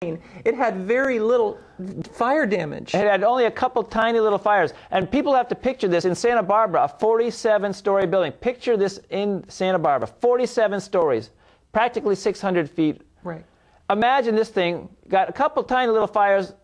It had very little fire damage. It had only a couple tiny little fires. And people have to picture this in Santa Barbara, a 47-story building. Picture this in Santa Barbara, 47 stories, practically 600 feet. Right. Imagine this thing, got a couple tiny little fires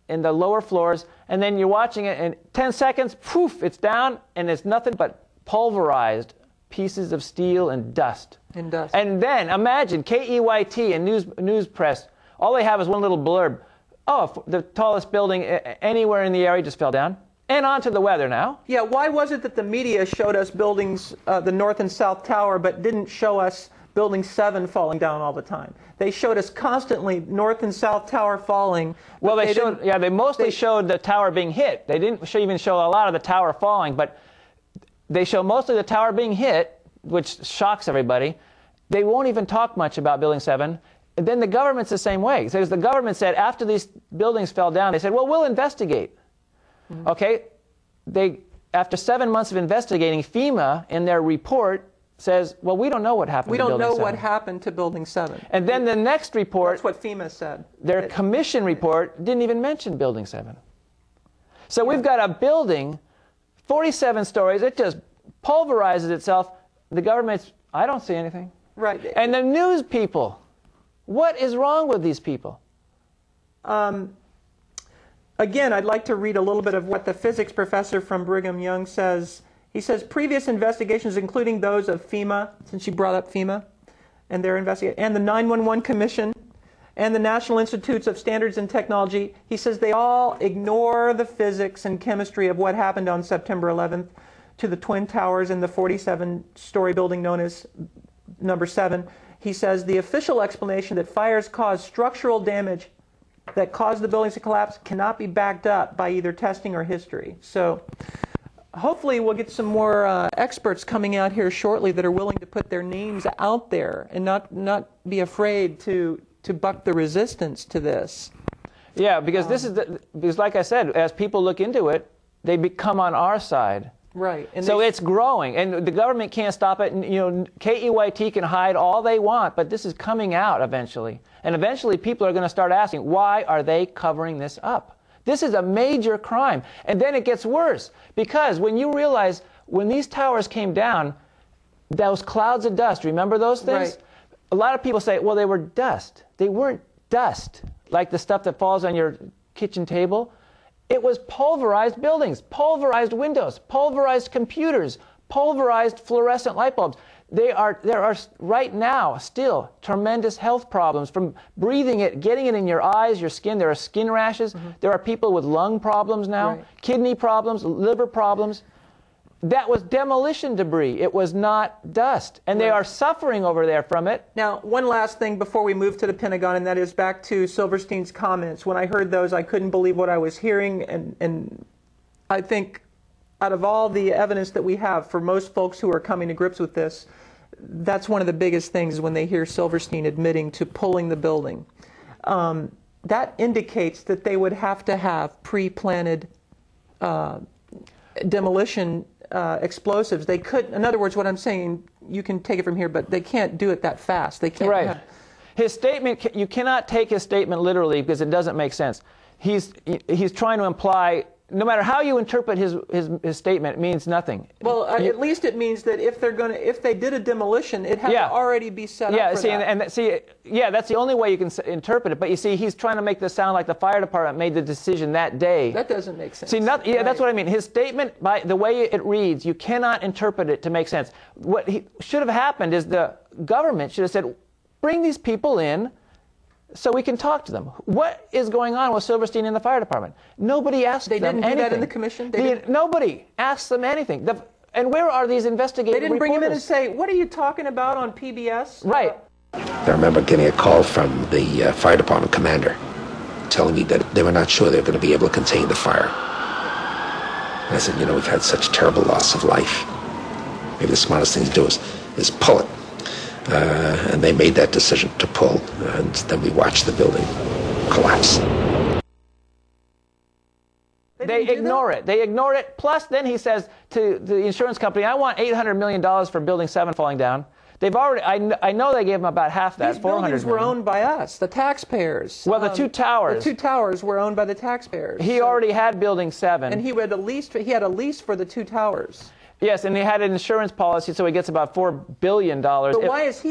in the lower floors, and then you're watching it, and 10 seconds, poof, it's down, and it's nothing but pulverized pieces of steel and dust. And then imagine KEYT and news press. All they have is one little blurb. Oh, the tallest building anywhere in the area just fell down. And on to the weather now. Yeah, why was it that the media showed us buildings, the North and South Tower, but didn't show us Building 7 falling down all the time? They showed us constantly North and South Tower falling. Well, they mostly showed the tower being hit. They didn't even show a lot of the tower falling, but they show mostly the tower being hit, which shocks everybody. They won't even talk much about Building 7. And then the government's the same way. Because the government said after these buildings fell down, they said, well, we'll investigate. Mm-hmm. Okay? After 7 months of investigating, FEMA, in their report, says, well, we don't know what happened to Building 7. We don't know what happened to Building 7. And then the next report... That's what FEMA said. Their commission report didn't even mention Building 7. So we've got a building, 47 stories, it just pulverizes itself. The government's, I don't see anything. Right. And the news people... What is wrong with these people? Again, I'd like to read a little bit of what the physics professor from Brigham Young says. He says, previous investigations, including those of FEMA, since you brought up FEMA, and their investigation, and the 911 Commission, and the National Institutes of Standards and Technology, he says they all ignore the physics and chemistry of what happened on September 11th to the Twin Towers and the 47-story building known as number 7. He says the official explanation that fires cause structural damage that caused the buildings to collapse cannot be backed up by either testing or history. So hopefully we'll get some more experts coming out here shortly that are willing to put their names out there and not be afraid to buck the resistance to this. Yeah, because because like I said, as people look into it, they become on our side. Right. And so it's growing, and the government can't stop it. And, KEYT can hide all they want, but this is coming out eventually. And eventually people are going to start asking, why are they covering this up? This is a major crime. And then it gets worse, because when you realize when these towers came down, those clouds of dust, remember those things? Right. A lot of people say, well, they were dust. They weren't dust, like the stuff that falls on your kitchen table. It was pulverized buildings, pulverized windows, pulverized computers, pulverized fluorescent light bulbs. There are right now still tremendous health problems from breathing it, getting it in your eyes, your skin. There are skin rashes. Mm-hmm. There are people with lung problems now, kidney problems, liver problems. That was demolition debris. It was not dust. And they are suffering over there from it. Now, one last thing before we move to the Pentagon, and that is back to Silverstein's comments. When I heard those, I couldn't believe what I was hearing. And I think out of all the evidence that we have for most folks who are coming to grips with this, that's one of the biggest things when they hear Silverstein admitting to pulling the building. That indicates that they would have to have pre-planted demolition explosives. They could, in other words, what I'm saying, you can take it from here, but they can't do it that fast. They can't. Right. His statement, you cannot take his statement literally because it doesn't make sense. He's trying to imply, no matter how you interpret his statement, it means nothing. Well, at least it means that if they did a demolition, it had to already be set up for that. That's the only way you can interpret it. But you see, he's trying to make this sound like the fire department made the decision that day. That doesn't make sense. See, that's what I mean. His statement, by the way it reads, you cannot interpret it to make sense. What should have happened is the government should have said, bring these people in so we can talk to them. What is going on with Silverstein in the fire department? Nobody asked them anything. They didn't do that in the commission? Nobody asked them anything. And where are these investigative reporters? They didn't bring him in and say, what are you talking about on PBS? Right. I remember getting a call from the fire department commander telling me that they were not sure they were going to be able to contain the fire. And I said, we've had such terrible loss of life. Maybe the smartest thing to do is pull it. And they made that decision to pull, and then we watched the building collapse. They ignore it. They ignore it. Plus, then he says to the insurance company, I want $800 million for Building 7 falling down. They've already. I know they gave him about half that. These 400 buildings were million. owned by us, the taxpayers. Well, the two towers. The two towers were owned by the taxpayers. He already had Building 7. And he had a lease for the two towers. Yes, and he had an insurance policy, so he gets about $4 billion. But why does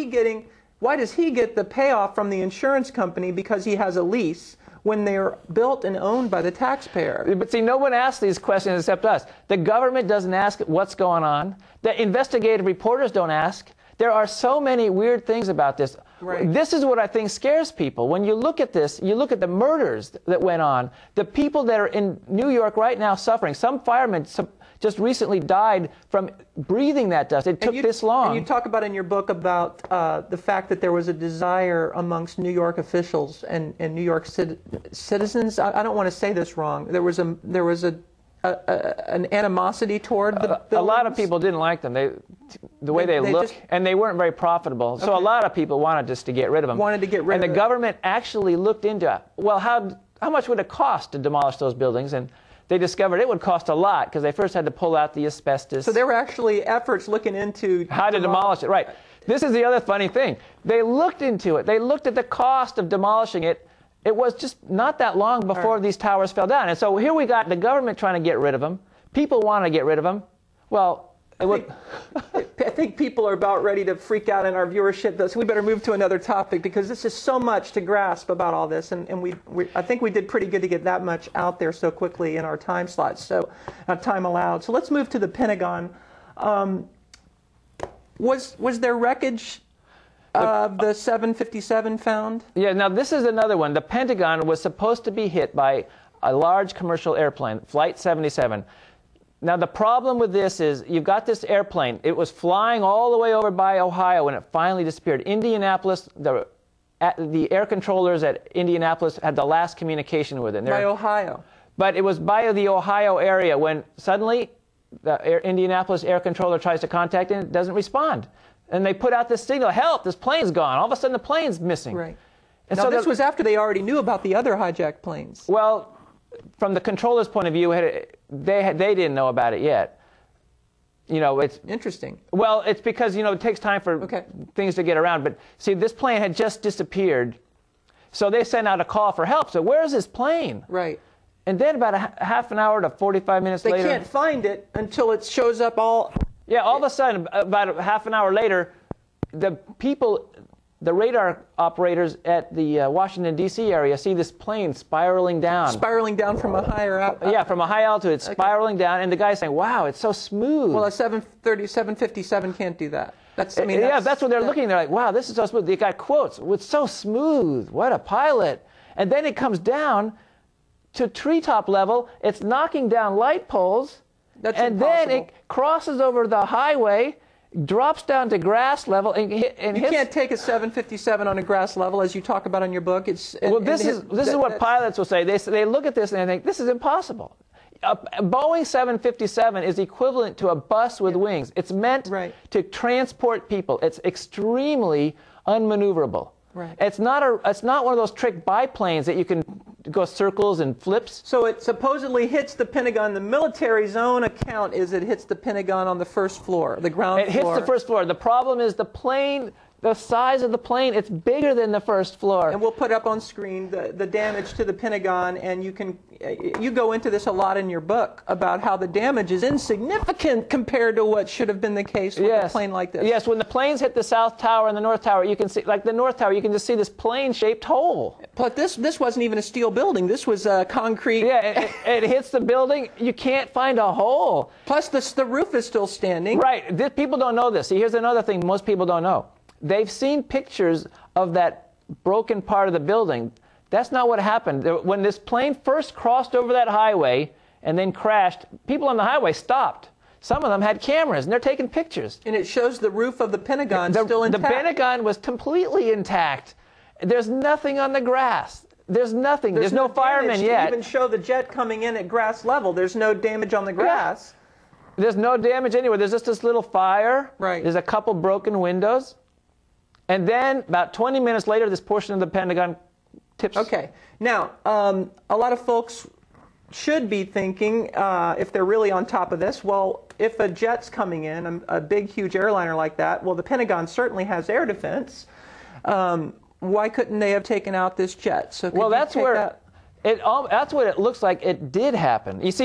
he get the payoff from the insurance company because he has a lease when they're built and owned by the taxpayer? But see, no one asks these questions except us. The government doesn't ask what's going on. The investigative reporters don't ask. There are so many weird things about this. Right. This is what I think scares people. When you look at this, you look at the murders that went on, the people that are in New York right now suffering. Some firemen just recently died from breathing that dust. It took this long. And you talk about in your book about the fact that there was a desire amongst New York officials and New York citizens. I don't want to say this wrong. There was an animosity toward the buildings. A lot of people didn't like them. The way they look, and they weren't very profitable. So a lot of people wanted just to get rid of them. Wanted to get rid of And the government actually looked into, well, how much would it cost to demolish those buildings? And they discovered it would cost a lot because they first had to pull out the asbestos. So there were actually efforts looking into how to demolish it. Right. This is the other funny thing. They looked into it. They looked at the cost of demolishing it. It was just not that long before these towers fell down. And so here we got the government trying to get rid of them. People want to get rid of them. Well, I think people are about ready to freak out in our viewership, so we better move to another topic because this is so much to grasp about all this, and I think we did pretty good to get that much out there so quickly in our time slots, so time allowed. So let's move to the Pentagon. Was there wreckage of the 757 found? Yeah, now this is another one. The Pentagon was supposed to be hit by a large commercial airplane, Flight 77. Now, the problem with this is you've got this airplane. It was flying all the way over by Ohio when it finally disappeared. Indianapolis, the air controllers at Indianapolis had the last communication with it. By Ohio. But it was by the Ohio area when suddenly the Indianapolis air controller tries to contact it and it doesn't respond. And they put out this signal, help, this plane's gone. All of a sudden, the plane's missing. Right. And now, so this was after they already knew about the other hijacked planes. Well, from the controller's point of view, they didn't know about it yet. You know, it's interesting. Well, it's because it takes time for things to get around. But see, this plane had just disappeared, so they sent out a call for help. So where's this plane? Right. And then about a half an hour to 45 minutes later, they can't find it until it shows up all. Yeah, all of a sudden, about a half an hour later, the radar operators at the Washington, D.C. area see this plane spiraling down. Spiraling down from a higher altitude. Yeah, from a high altitude, spiraling down, and the guy's saying, wow, it's so smooth. Well, a 757 can't do that. That's what they're looking. They're like, wow, this is so smooth. They got quotes. It's so smooth. What a pilot. And then it comes down to treetop level. It's knocking down light poles. That's and impossible. Then it crosses over the highway, drops down to grass level, and you can't take a 757 on a grass level, as you talk about in your book. This is what pilots will say. They look at this and they think this is impossible. A Boeing 757 is equivalent to a bus with wings. It's meant to transport people. It's extremely unmaneuverable. Right. It's not one of those trick biplanes that you can go circles and flips. So it supposedly hits the Pentagon. The military's own account is it hits the Pentagon on the first floor, the ground floor. It hits the first floor. The problem is the plane, the size of the plane, it's bigger than the first floor. And we'll put up on screen the damage to the Pentagon, and you go into this a lot in your book about how the damage is insignificant compared to what should have been the case with a plane like this. Yes, when the planes hit the South Tower and the North Tower, you can see, like the North Tower, you can just see this plane-shaped hole. But this wasn't even a steel building. This was concrete. Yeah, it hits the building. You can't find a hole. Plus, the roof is still standing. Right. People don't know this. See, here's another thing most people don't know. They've seen pictures of that broken part of the building. That's not what happened. When this plane first crossed over that highway and then crashed, people on the highway stopped. Some of them had cameras, and they're taking pictures. And it shows the roof of the Pentagon still intact. The Pentagon was completely intact. There's nothing on the grass. There's nothing. There's no firemen yet. Even show the jet coming in at grass level. There's no damage on the grass. Yeah. There's no damage anywhere. There's just this little fire. Right. There's a couple broken windows. And then, about 20 minutes later, this portion of the Pentagon tips. Okay. Now, a lot of folks should be thinking, if they're really on top of this, well, if a jet's coming in, a big, huge airliner like that, well, the Pentagon certainly has air defense. Why couldn't they have taken out this jet? So well, that's where that's what it looks like it did happen. You see.